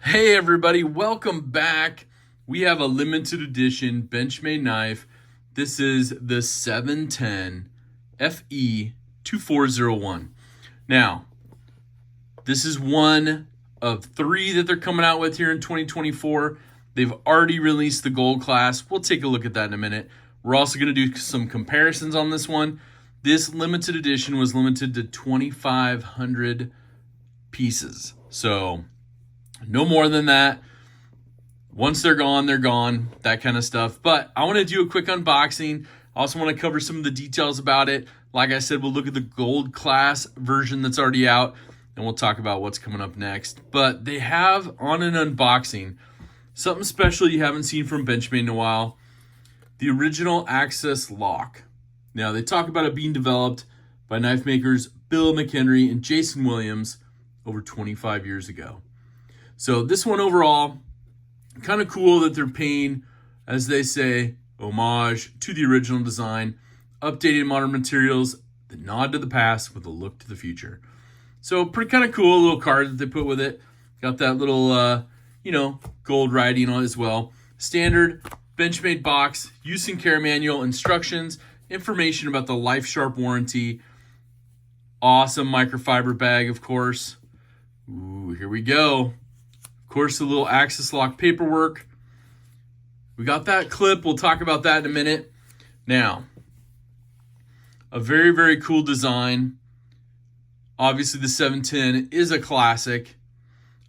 Hey everybody, welcome back. We have a limited edition Benchmade knife. This is the 710 FE-2401. Now, this is one of three that they're coming out with here in 2024. They've already released the gold class. We'll take a look at that in a minute. We're also going to do some comparisons on this one. This limited edition was limited to 2,500 pieces. So no more than that. Once they're gone, that kind of stuff. But I want to do a quick unboxing. I also want to cover some of the details about it. Like I said, we'll look at the gold class version that's already out, and we'll talk about what's coming up next. But they have on an unboxing something special you haven't seen from Benchmade in a while. The original access lock. Now, they talk about it being developed by knife makers Bill McHenry and Jason Williams over 25 years ago. So this one overall, kind of cool that they're paying, as they say, homage to the original design, updated modern materials, the nod to the past with a look to the future. So pretty kind of cool little card that they put with it. Got that little, gold writing on it as well. Standard Benchmade box, use and care manual, instructions, information about the Life Sharp warranty. Awesome microfiber bag, of course. Ooh, here we go. Of course, the little access lock paperwork. We got that clip. We'll talk about that in a minute. Now, a very, very cool design. Obviously, the 710 is a classic.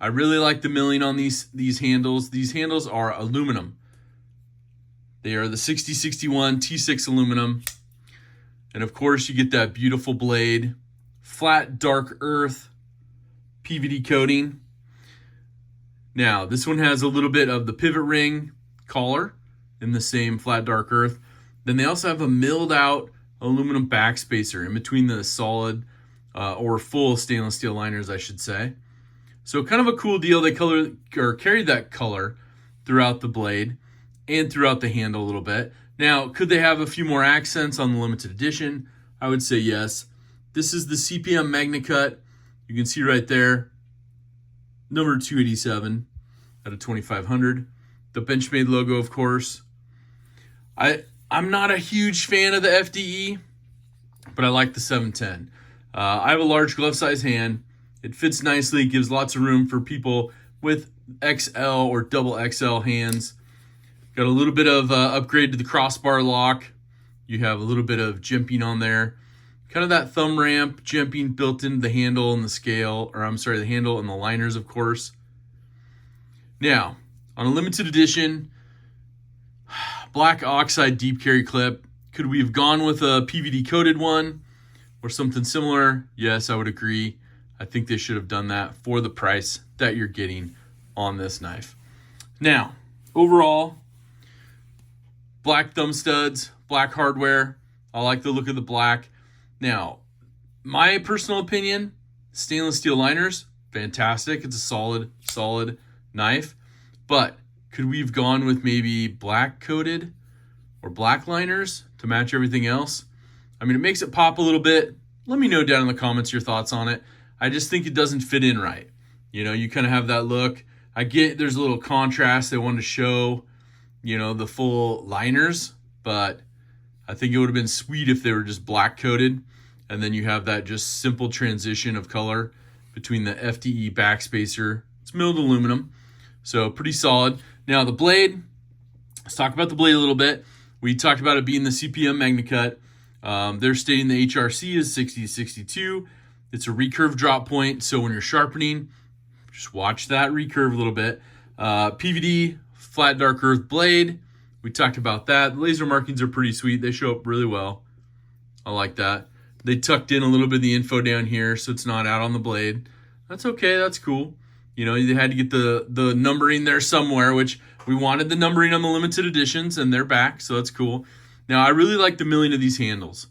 I really like the milling on these handles. These handles are aluminum. They are the 6061 T6 aluminum. And of course, you get that beautiful blade. Flat, dark earth PVD coating. Now, this one has a little bit of the pivot ring collar in the same flat dark earth. Then they also have a milled out aluminum backspacer in between the solid or full stainless steel liners, I should say. So kind of a cool deal. They carry that color throughout the blade and throughout the handle a little bit. Now, could they have a few more accents on the limited edition? I would say yes. This is the cpm-magnacut. You can see right there, number 287 out of 2,500. The Benchmade logo, of course. I'm not a huge fan of the FDE, but I like the 710. I have a large glove size hand. It fits nicely, gives lots of room for people with XL or double XL hands. Got a little bit of upgrade to the crossbar lock. You have a little bit of jimping on there. Kind of that thumb ramp jimping built into the handle and the scale, the handle and the liners, of course. Now, on a limited edition, black oxide deep carry clip. Could we have gone with a PVD coated one or something similar? Yes, I would agree. I think they should have done that for the price that you're getting on this knife. Now, overall, black thumb studs, black hardware. I like the look of the black. Now, my personal opinion, stainless steel liners, fantastic. It's a solid knife. But could we have gone with maybe black coated or black liners to match everything else? I mean, it makes it pop a little bit. Let me know down in the comments your thoughts on it. I just think it doesn't fit in right. You kind of have that look. I get there's a little contrast. They wanted to show, the full liners, but I think it would have been sweet if they were just black coated, and then you have that just simple transition of color between the FDE backspacer. It's milled aluminum, so pretty solid. Now the blade, let's talk about the blade a little bit. We talked about it being the cpm-magnacut. They're stating the HRC is 60-62. It's a recurve drop point, so when you're sharpening, just watch that recurve a little bit. PVD, flat dark earth blade. We talked about that. The laser markings are pretty sweet. They show up really well. I like that. They tucked in a little bit of the info down here so it's not out on the blade. That's okay. That's cool. They had to get the numbering there somewhere, which we wanted the numbering on the limited editions, and they're back, so that's cool. Now, I really like the milling of these handles.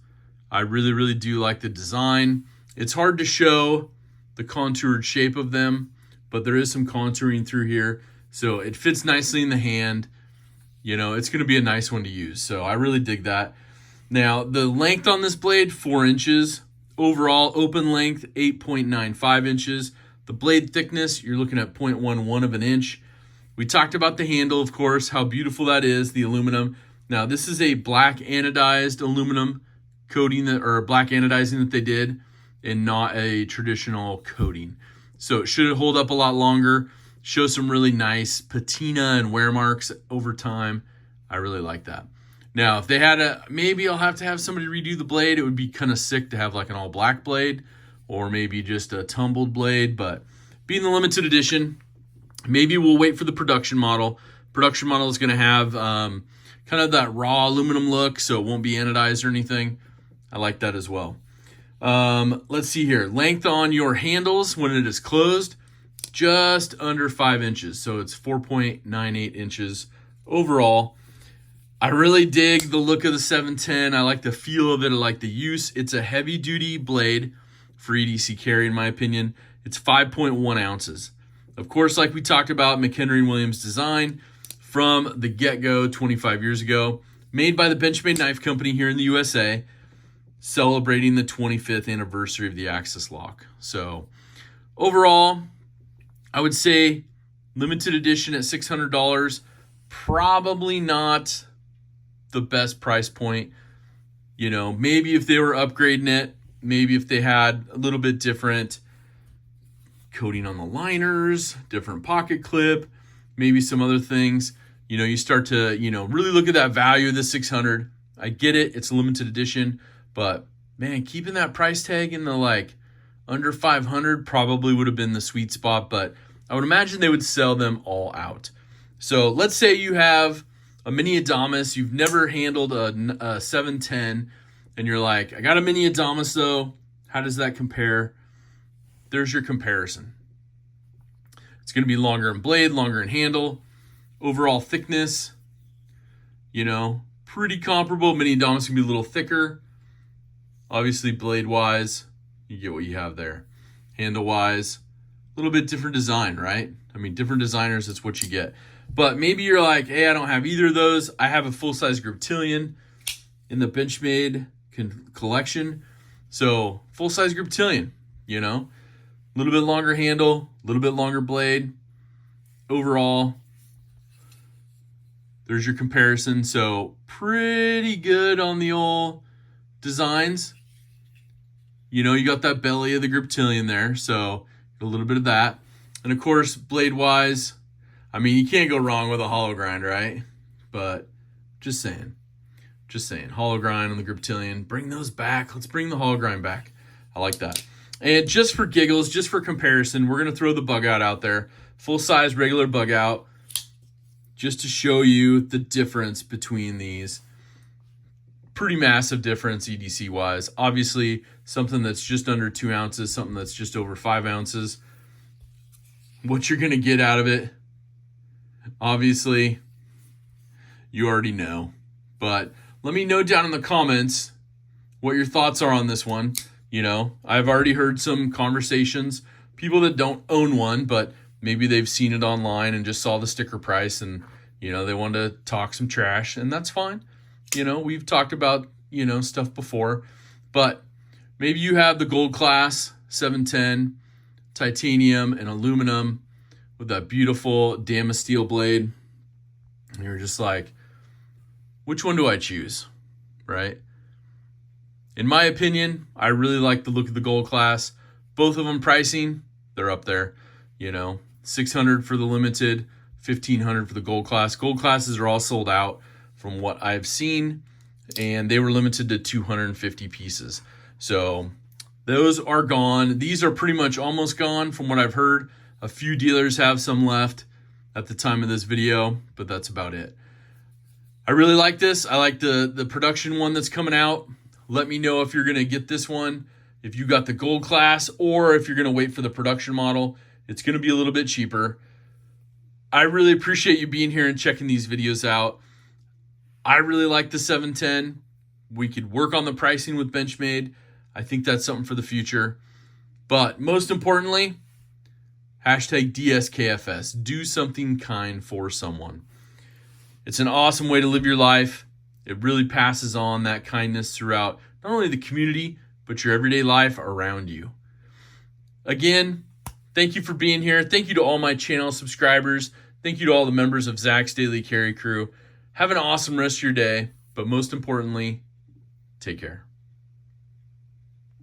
I really, really do like the design. It's hard to show the contoured shape of them, but there is some contouring through here, so it fits nicely in the hand. It's going to be a nice one to use. So I really dig that. Now, the length on this blade, 4 inches. Overall, open length, 8.95 inches. The blade thickness, you're looking at 0.11 of an inch. We talked about the handle, of course, how beautiful that is, the aluminum. Now, this is a black anodized aluminum coating or black anodizing that they did, and not a traditional coating. So it should hold up a lot longer, show some really nice patina and wear marks over time. I really like that. Now, if they had maybe I'll have to have somebody redo the blade. It would be kind of sick to have like an all black blade, or maybe just a tumbled blade, but being the limited edition, maybe we'll wait for the production model. Production model is going to have kind of that raw aluminum look, so it won't be anodized or anything. I like that as well. Let's see here. Length on your handles when it is closed, just under 5 inches. So it's 4.98 inches overall. I really dig the look of the 710. I like the feel of it. I like the use. It's a heavy duty blade for EDC carry, in my opinion. It's 5.1 ounces. Of course, like we talked about, McHenry & Williams design from the get-go 25 years ago, made by the Benchmade Knife Company here in the USA, celebrating the 25th anniversary of the Axis lock. So overall, I would say limited edition at $600, probably not the best price point. You know, maybe if they were upgrading it, maybe if they had a little bit different coating on the liners, different pocket clip, maybe some other things, you know, you start to, you know, really look at that value of the 600. I get it. It's a limited edition, but man, keeping that price tag in the like under 500 probably would have been the sweet spot, but I would imagine they would sell them all out. So let's say you have a mini Adamas, you've never handled a 710, and you're like, I got a mini Adamas though. How does that compare? There's your comparison. It's going to be longer in blade, longer in handle, overall thickness, you know, pretty comparable. Mini Adamas can be a little thicker. Obviously, blade-wise, you get what you have there. Handle-wise, a little bit different design, right? I mean, different designers, that's what you get. But maybe you're like, hey, I don't have either of those. I have a full-size Griptilian in the Benchmade collection. So, full-size Griptilian, you know? A little bit longer handle, a little bit longer blade. Overall, there's your comparison. So, pretty good on the old designs. You know, you got that belly of the Griptilian there, so a little bit of that. And of course, blade-wise, I mean, you can't go wrong with a hollow grind, right? But just saying, hollow grind on the Griptilian. Bring those back. Let's bring the hollow grind back. I like that. And just for giggles, just for comparison, we're going to throw the bug out there. Full-size regular bug out, just to show you the difference between these. Pretty massive difference EDC-wise. Obviously, something that's just under 2 ounces, something that's just over 5 ounces. What you're going to get out of it, obviously, you already know. But let me know down in the comments what your thoughts are on this one. You know, I've already heard some conversations, people that don't own one, but maybe they've seen it online and just saw the sticker price and, you know, they want to talk some trash, and that's fine. You know, we've talked about, you know, stuff before, but maybe you have the gold class 710 titanium and aluminum with that beautiful Damascene steel blade. And you're just like, which one do I choose? Right? In my opinion, I really like the look of the gold class. Both of them pricing, they're up there. You know, $600 for the limited, $1,500 for the gold class. Gold classes are all sold out from what I've seen, and they were limited to 250 pieces. So those are gone. These are pretty much almost gone from what I've heard. A few dealers have some left at the time of this video, but that's about it. I really like this. I like the production one that's coming out. Let me know if you're going to get this one, if you got the gold class, or if you're going to wait for the production model. It's going to be a little bit cheaper. I really appreciate you being here and checking these videos out. I really like the 710. We could work on the pricing with Benchmade. I think that's something for the future. But most importantly, hashtag DSKFS. Do something kind for someone. It's an awesome way to live your life. It really passes on that kindness throughout not only the community, but your everyday life around you. Again, Thank you for being here. Thank you to all my channel subscribers. Thank you to all the members of Zach's Daily Carry Crew. Have an awesome rest of your day, but most importantly, take care.